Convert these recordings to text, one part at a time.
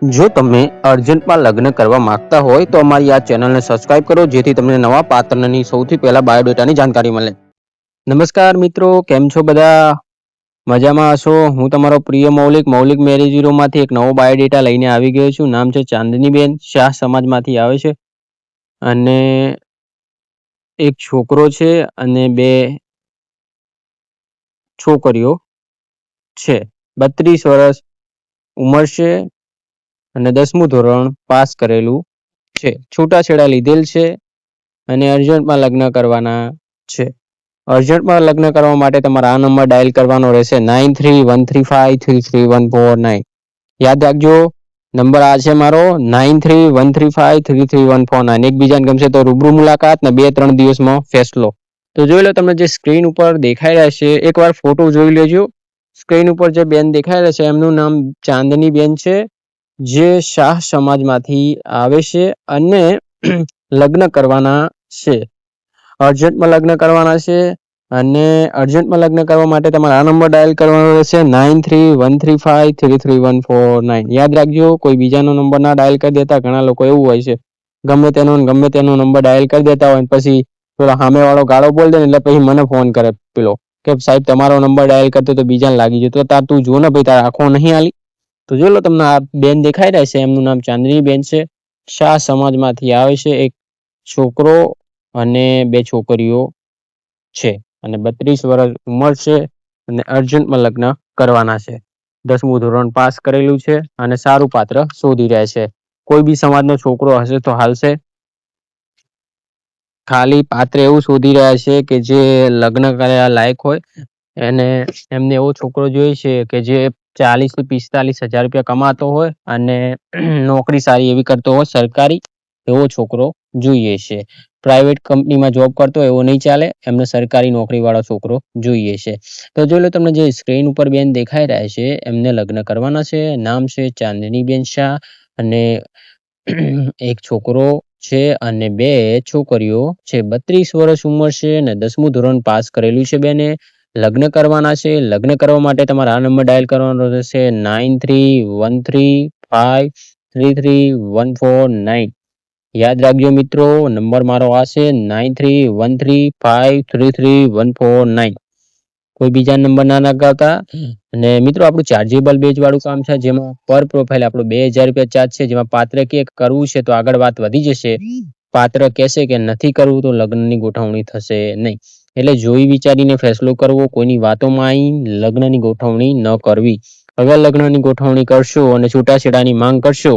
જો તમે અર્જન્ટમાં લગ્ન કરવા માંગતા હોય તો અમારી આ ચેનલને સબસ્ક્રાઇબ કરો જેથી તમને નવા પાત્રની સૌથી પહેલા બાયોડેટાની જાણકારી મળે. નમસ્કાર મિત્રો, કેમ છો બધા? મજામાં હશો? હું તમારો પ્રિય મૌલિક મેરેજ બ્યુરોમાંથી એક નવો બાયોડેટા લઈને આવી ગયો છું. નામ છે ચાંદનીબેન, શાહ સમાજમાંથી આવે છે અને એક છોકરો છે અને 2 છોકરીઓ છે. 32 વર્ષ ઉંમર છે અને 10મું ધોરણ પાસ કરેલું છે. છૂટાછેડા લીધેલ છે અને અર્જન્ટમાં લગ્ન કરવાના છે. અર્જન્ટમાં લગ્ન કરવા માટે તમારે આ નંબર ડાયલ કરવાનો રહેશે 9313533149. યાદ રાખજો, નંબર આ છે મારો 9313533149. એકબીજાને ગમશે તો રૂબરૂ મુલાકાત ને 2-3 દિવસમાં ફેસલો. તો જોઈ લો, તમને જે સ્ક્રીન ઉપર દેખાઈ રહ્યા છે એકવાર ફોટો જોઈ લેજો. સ્ક્રીન ઉપર જે બેન દેખાઈ રહ્યા છે એમનું નામ ચાંદની બેન છે, જે શાહ સમાજમાંથી આવે છે અને લગ્ન કરવાના છે. અર્જન્ટમાં લગ્ન કરવાના છે અને અર્જન્ટમાં લગ્ન કરવા માટે તમારે આ નંબર ડાયલ કરવાનો રહેશે 9313533149. યાદ રાખજો, કોઈ બીજાનો નંબર ના ડાયલ કરી દેતા. ઘણા લોકો એવું હોય છે, ગમે તેનો નંબર ડાયલ કરી દેતા હોય પછી પેલો સામેવાળો ગાળો બોલ દે ને એટલે પછી મને ફોન કરે પેલો કે સાહેબ તમારો નંબર ડાયલ કરતો તો બીજાને લાગી ગયો. તો તાર તું જો ને ભાઈ, તાર આંખો નહીં આલી. તો જો લો, તમને આ બેન દેખાઈ રહ્યા છે એમનું નામ ચાંદની બેન છે, શાહ સમાજમાંથી આવે છે. એક છોકરો અને 2 છોકરીઓ છે અને 32 વર્ષ ઉંમર છે અને અર્જન્ટમાં લગ્ન કરવાના છે. 10મું ધોરણ પાસ કરેલું છે અને સારું પાત્ર શોધી રહ્યા છે. કોઈ બી સમાજનો છોકરો હશે તો હાલશે. ખાલી પાત્ર એવું શોધી રહ્યા છે કે જે લગ્ન કરવા લાયક હોય. અને એમને એવો છોકરો જોઈએ છે કે જે 40 થી 45 હજાર રૂપિયા કમાતો હોય અને નોકરી સારી એવી કરતો હોય, સરકારી એવો છોકરો જોઈએ છે. પ્રાઇવેટ કંપનીમાં જોબ કરતો હોય એવો નહીં ચાલે, એમને સરકારી નોકરી વાળો છોકરો જોઈએ છે. તો જોઈ લો, તમને જે સ્ક્રીન ઉપર બેન દેખાઈ રહ્યા છે એમને લગ્ન કરવાના છે. નામ છે ચાંદનીબેન શાહ અને એક છોકરો છે અને 2 છોકરીઓ છે. 32 વર્ષ ઉંમર છે અને 10મું ધોરણ પાસ કરેલું છે. બેને લગ્ન કરવાના છે. લગ્ન કરવા માટે તમારે આ નંબર ડાયલ કરવાનો રહેશે 9313533149. યાદ રાખજો મિત્રો, નંબર મારો આ છે 9313533149. કોઈ બીજા નંબર ના લગાવતા. અને મિત્રો, આપણું ચાર્જેબલ બેજ વાળું કામ છે, જેમાં પર પ્રોફાઇલ આપણું 2000 રૂપિયા ચાર્જ છે. જેમાં પાત્ર કે કરવું છે તો આગળ વાત વધી જશે, પાત્ર કહેશે કે નથી કરવું તો લગ્નની ગોઠવણી થશે નહીં. એટલે જોઈ વિચારીને ફેસલો કરવો. કોઈની વાતોમાં આવી લગ્નની ગોઠવણી ન કરવી. અગર લગ્નની ગોઠવણી કરશો અને છૂટાછેડાની માંગ કરશો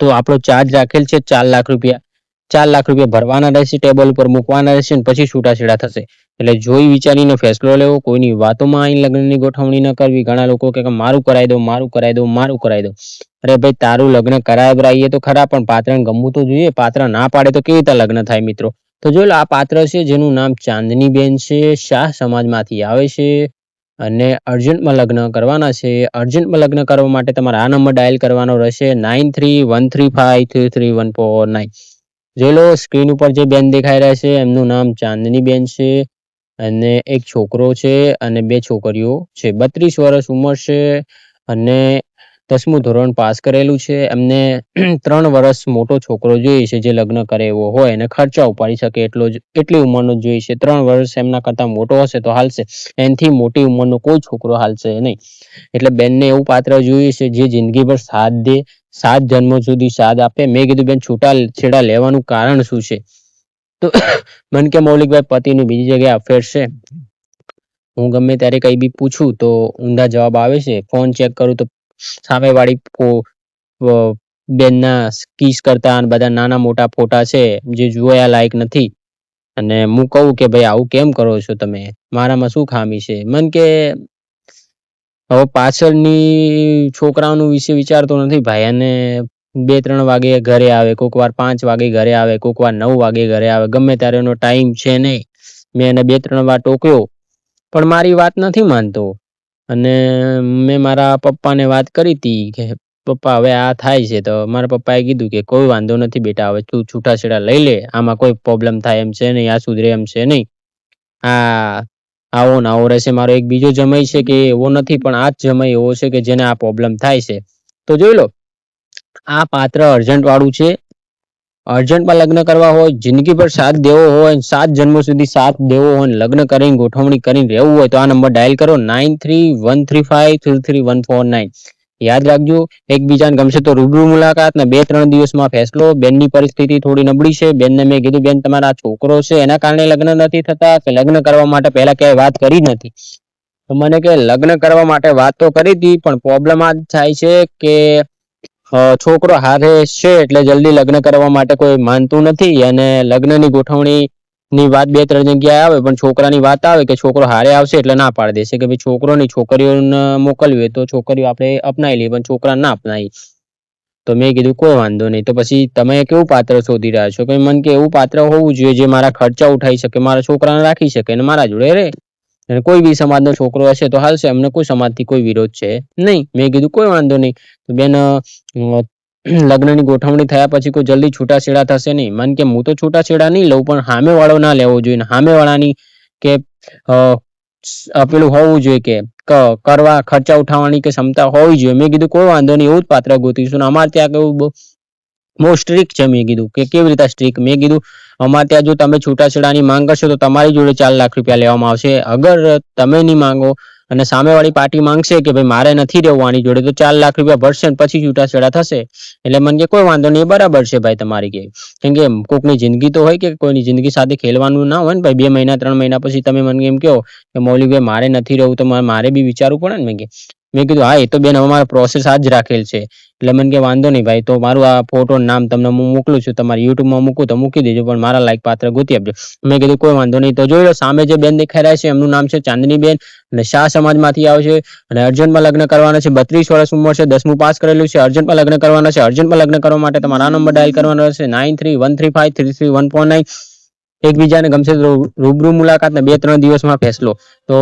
તો આપણો ચાર્જ રાખેલ છે 4 લાખ રૂપિયા. 4 લાખ રૂપિયા ભરવાના રહેશે, ટેબલ ઉપર મૂકવાના રહેશે અને પછી છૂટાછેડા થશે. એટલે જોઈ વિચારીને ફેસલો લેવો. કોઈની વાતોમાં આવીને લગ્નની ગોઠવણી ન કરવી. ઘણા લોકો કે મારું કરાવી દો, મારું કરાવી દો, મારું કરાવી દો. અરે ભાઈ, તારું લગ્ન કરાવરાઈએ તો ખરા, પણ પાત્રને ગમવું તો જોઈએ. પાત્ર ના પાડે તો કેવી રીતે લગ્ન થાય મિત્રો? તો જો આ પાત્ર છે જેનું નામ ચાંદનીબેન છે, શાહ સમાજમાંથી આવે છે અને અર્જન્ટમાં લગ્ન કરવાના છે. અર્જન્ટમાં લગ્ન કરવા માટે તમારે આ નંબર ડાયલ કરવાનો રહેશે 9313533149. જોઈ લો, સ્ક્રીન ઉપર જે બેન દેખાઈ રહ્યા છે એમનું નામ ચાંદનીબેન છે અને એક છોકરો છે અને 2 છોકરીઓ છે. 32 વર્ષ ઉંમર છે અને 10મું ધોરણ પાસ કરેલું છે. એમને 3 વર્ષ મોટો છોકરો જોઈએ છે જે લગ્ન કરે એવો હોય અને ખર્ચા ઉપાડી શકે એટલી ઉંમરનો જોઈએ છે. 3 વર્ષ એમના કરતા મોટો હશે તો હાલશે, એનાથી મોટી ઉંમરનો કોઈ છોકરો હાલશે નહીં. એટલે બેનને એવું પાત્ર જોઈએ છે જે જિંદગીભર સાથ દે, 7 જન્મો સુધી સાથ આપે. મેં કીધું બેન, છૂટાછેડા લેવાનું કારણ શું છે? તો મન કે મૌલિકભાઈ, પતિનું બીજી જગ્યાએ અફેર છે. હું ગમે ત્યારે કઈ બી પૂછું તો ઊંધા જવાબ આવે છે. ફોન ચેક કરું તો સામેવાળી બેનના કિસ કરતા બધા નાના મોટા ફોટા છે જે જોયા લાયક નથી. અને હું કહું કે ભાઈ આવું કેમ કરો છો તમે, મારામાં શું ખામી છે? મન કે હવે પાછળની છોકરાઓનું વિશે વિચારતો નથી ભાઈ. અને 2-3 વાગે ઘરે આવે, કોક વાર 5 વાગે ઘરે આવે, કોક વાર 9 વાગે ઘરે આવે. ગમે ત્યારે એનો ટાઈમ છે નહીં. મેં એને 2-3 વાર ટોક્યો પણ મારી વાત નથી માનતો. અને મેં મારા પપ્પાને વાત કરી હતી કે પપ્પા હવે આ થાય છે, તો મારા પપ્પાએ કીધું કે કોઈ વાંધો નથી બેટા, હવે તું છૂટાછેડા લઈ લે, આમાં કોઈ પ્રોબ્લેમ થાય એમ છે નહીં, આ સુધરે એમ છે નહીં. આવો ને આવો રહેશે. મારો એક બીજો જમાઈ છે કે એવો નથી, પણ આ જ જમાઈ એવો છે કે જેને આ પ્રોબ્લેમ થાય છે. તો જોઈ લો, આ પાત્ર અર્જન્ટ વાળું છે. અર્જન્ટમાં લગ્ન કરવા હોય, જિંદગી પર સાથ દેવો હોય, 7 જન્મો સુધી સાથ દેવો હોય, લગ્ન કરીને ગોઠવણી કરીને રહેવું હોય તો આ નંબર ડાયલ કરો 9313533149. યાદ રાખજો, એકબીજાને ગમશે તો રૂબરૂ મુલાકાત ને 2-3 દિવસમાં ફેસલો. બેનની પરિસ્થિતિ થોડી નબળી છે. બેનને મેં કીધું બેન તમારા છોકરો છે એના કારણે લગ્ન નથી થતા કે લગ્ન કરવા માટે પહેલા ક્યાંય વાત કરી નથી? તો મને કે લગ્ન કરવા માટે વાત તો કરી હતી, પણ પ્રોબ્લેમ આ થાય છે કે છોકરો હારે છે એટલે જલ્દી લગ્ન કરવા માટે કોઈ માનતું નથી, અને લગ્નની ગોઠવણીની વાત 2-3 જગ્યાએ આવે પણ છોકરાની વાત આવે કે છોકરો હારે આવશે એટલે ના પાડી દેશે કે ભાઈ છોકરોની છોકરીઓને મોકલવી હોય તો છોકરીઓ આપણે અપનાવી લઈએ પણ છોકરા ના અપનાવી. તો મેં કીધું કોઈ વાંધો નહીં. તો પછી તમે કેવું પાત્ર શોધી રહ્યા છો? કે મને કે એવું પાત્ર હોવું જોઈએ જે મારા ખર્ચા ઉઠાવી શકે, મારા છોકરાને રાખી શકે અને મારા જોડે રહે. અને કોઈ બી સમાજનો છોકરો હશે તો હાલશે, અમને કોઈ સમાજથી કોઈ વિરોધ છે નહીં. મેં કીધું કોઈ વાંધો નહીં. તો બેન લગ્નની ગોઠવણી થયા પછી કોઈ જલ્દી છૂટાછેડા થશે નહીં. મને કે હું તો છૂટાછેડા નહીં લઉં, પણ સામે વાળો ના લેવો જોઈએ. સામે વાળાની કે પેલું હોવું જોઈએ કે કરવા ખર્ચા ઉઠાવવાની કે ક્ષમતા હોવી જોઈએ. મેં કીધું કોઈ વાંધો નહીં, એવું જ પાત્ર ગોતીશું. અમારે ત્યાં કેવું બહુ સ્ટ્રિક્ટ છે. મેં કીધું કે કેવી રીતે સ્ટ્રિક્ટ? મેં કીધું અમારે ત્યાં જો તમે છૂટાછેડાની માંગ કરશો તો તમારી જોડે 4 લાખ રૂપિયા લેવામાં આવશે. અગર તમે નહીં માંગો અને સામેવાળી પાર્ટી માંગશે કે ભાઈ મારે નથી રહેવું આની જોડે, તો 4 લાખ રૂપિયા ભરશે અને પછી છૂટાછેડા થશે. એટલે મને કે કોઈ વાંધો નહીં, બરાબર છે ભાઈ તમારી કે. કેમ કે કોકની જિંદગી તો હોય કે કોઈની જિંદગી સાથે ખેલવાનું ના હોય ને ભાઈ. 2 મહિના 3 મહિના પછી તમે મને એમ કહો કે મૌલિકભાઈ મારે નથી રહેવું, તો મારે બી વિચારવું પડે ને. મેં કીધું હા એ તો બેન અમારા પ્રોસેસ આ જ રાખેલ છે. એટલે મને કે વાંધો નહીં ભાઈ, તો મારું આ ફોટો નામ તમને હું મોકલું છું, તમારી યુટ્યુબમાં મૂકું તો મૂકી દેજો, પણ મારા લાયક પાત્ર ગોતી આપજો. મેં કીધું કોઈ વાંધો નહીં. તો જોઈ લો સામે જે બેન દેખાઈ રહ્યા છે એમનું નામ છે ચાંદની બેન, અને શાહ સમાજમાંથી આવશે અને અર્જન્ટમાં લગ્ન કરવાના છે. 32 વર્ષ ઉંમર છે, 10મું પાસ કરેલું છે. અર્જન્ટમાં લગ્ન કરવાના છે. અર્જન્ટમાં લગ્ન કરવા માટે તમારા આ નંબર ડાયલ કરવાનો રહેશે 9313533149. એકબીજાને ગમશે તો રૂબરૂ મુલાકાત ને 2-3 દિવસમાં ફેસલો. તો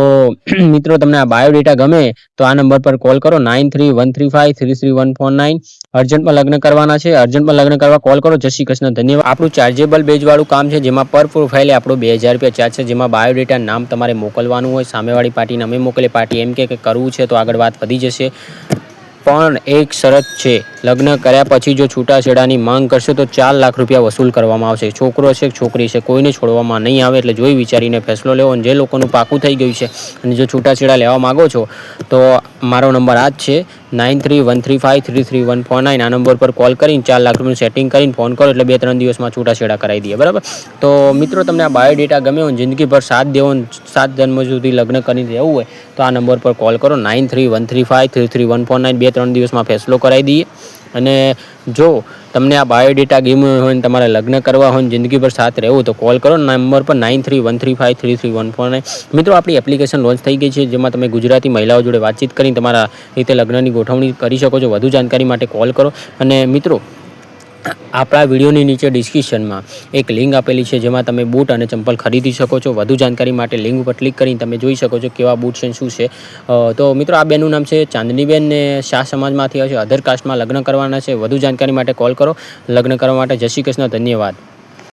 મિત્રો તમને આ બાયોડેટા ગમે તો આ નંબર પર કોલ કરો 9313533149. અર્જન્ટમાં લગ્ન કરવાના છે. અર્જન્ટમાં લગ્ન કરવા કોલ કરો. જય શ્રી કૃષ્ણ, ધન્યવાદ. આપણું ચાર્જેબલ બેજ વાળું કામ છે જેમાં પર પ્રોફાઇલ આપણો 2000 રૂપિયા ચાર્જ છે, જેમાં બાયોડેટા નામ તમારે મોકલવાનું હોય. સામેવાળી પાર્ટીને અમે મોકલે, પાર્ટી એમ કે કરવું છે તો આગળ વાત વધી જશે. પણ એક શરત છે, લગ્ન કર્યા પછી જો છૂટાછેડાની માંગ કરશે તો 4 લાખ રૂપિયા વસૂલ કરવામાં આવશે. છોકરો છે છોકરી છે કોઈને છોડવામાં નહીં આવે. એટલે જોઈ વિચારીને ફેસલો લેવો. અને જે લોકોનું પાકું થઈ ગયું છે અને જો છૂટાછેડા લેવા માગો છો તો મારો નંબર આ જ છે 9313533149. આ નંબર પર કોલ કરીને 4 લાખ રૂપિયાનું સેટિંગ કરીને ફોન કરો એટલે 2-3 દિવસમાં છૂટાછેડા કરાવી દઈએ. બરાબર? તો મિત્રો તમને આ બાયોડેટા ગમે હોય, જિંદગીભર સાથ દેવો, 7 જન્મ સુધી લગ્ન કરીને રહેવું હોય તો આ નંબર પર કોલ કરો 9313533149. 2-3 દિવસમાં ફેસલો કરાવી દઈએ. અને જો તમને આ બાયોડેટા ગમ્યો હોય ને તમારે લગ્ન કરવા હોય, જિંદગીભર સાથ રહેવું તો કોલ કરો નંબર પર 9313533149. મિત્રો આપણી એપ્લિકેશન લોન્ચ થઈ ગઈ છે, જેમાં તમે ગુજરાતી મહિલાઓ જોડે વાતચીત કરીને તમારા રીતે લગ્નની ગોઠવણી કરી શકો છો. વધુ જાણકારી માટે કોલ કરો. અને મિત્રો આપણા વિડીયોની નીચે ડિસ્ક્રિપ્શનમાં એક લિંક આપેલી છે જેમાં તમે બૂટ અને ચંપલ ખરીદી શકો છો. વધુ જાણકારી માટે લિંક ઉપર ક્લિક કરીને તમે જોઈ શકો છો કેવા બૂટ છે શું છે. તો મિત્રો આ બેનનું નામ છે ચાંદનીબેન ને શાહ સમાજમાંથી આવશે. અધર કાસ્ટમાં લગ્ન કરવાના છે. વધુ જાણકારી માટે કોલ કરો. લગ્ન કરવા માટે જય શ્રી કૃષ્ણ, ધન્યવાદ.